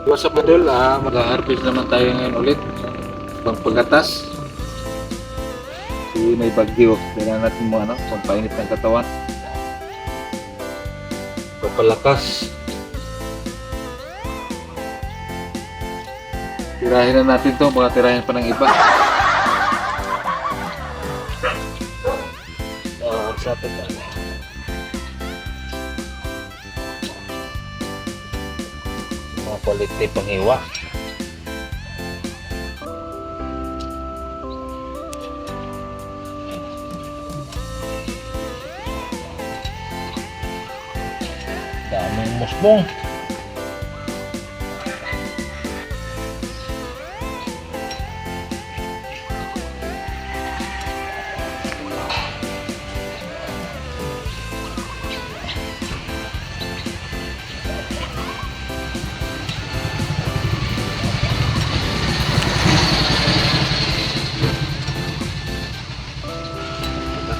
What's up, idol? Mag-harvest naman tayo ngayon ulit. Paggatas. Kasi may bagyo. Kailangan natin mo pampainit ng katawan. Papalakas. Tirahin na natin to. Baka tirahin pa ng iba. Sapit na. Mga quality panghiwa. Daming musbong.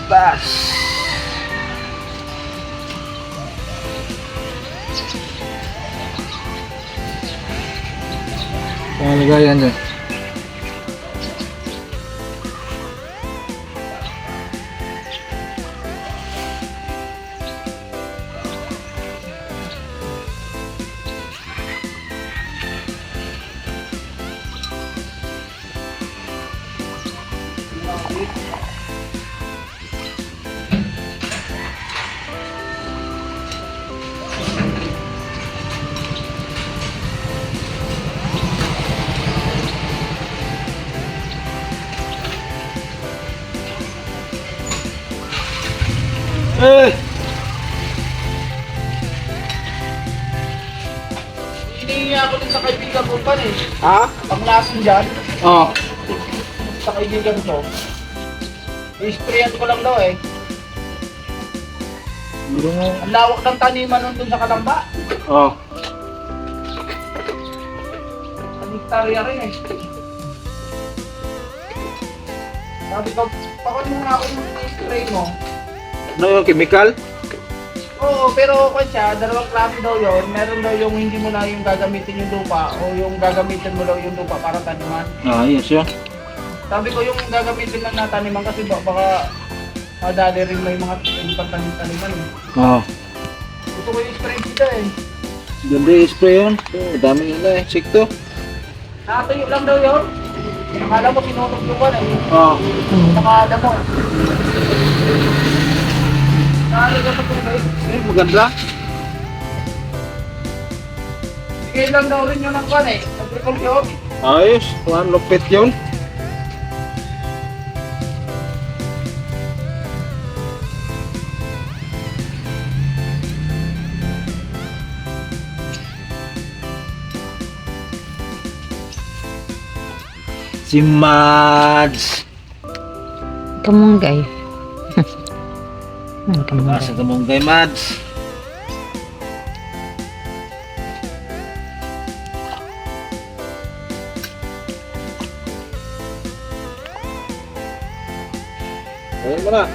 Gatas. Lagayan dyan. Hinihingi ako din sa kaibigan ko pa eh. Ha? Ang lason dyan, Oh. sa kaibigan ko. I-sprayan ko lang daw eh. Ang lawak ng taniman nun dun sa Kalamba. Oh. Ang hektarya rin eh. Sabi ko, pakon mo nga ako yung spray mo. Ano yung chemical? Oo, pero kung siya, dalawang klase daw yun. Meron daw yung hindi mo na yung gagamitin yung lupa o yung gagamitin mo daw yung lupa para taniman. Yes yun. Sabi ko yung gagamitin lang na taniman kasi baka madali rin may mga ibang taniman eh. Oh. Gusto ko yung spray dito eh. Ganda yung spray yun. Dami yun na eh. Sikto. Nakatuyo lang daw yun. Akala mo sinunog yung one eh. Oh. Nakada mo. Nakalaga sa tubig. Maganda. Bigay lang daw rin yun ng one eh. Agriculture. Ayos. Lupit yun. Si Mads. Kamunggay. Kamunggay. Nasa kamunggay, Mads. Ayun mo na.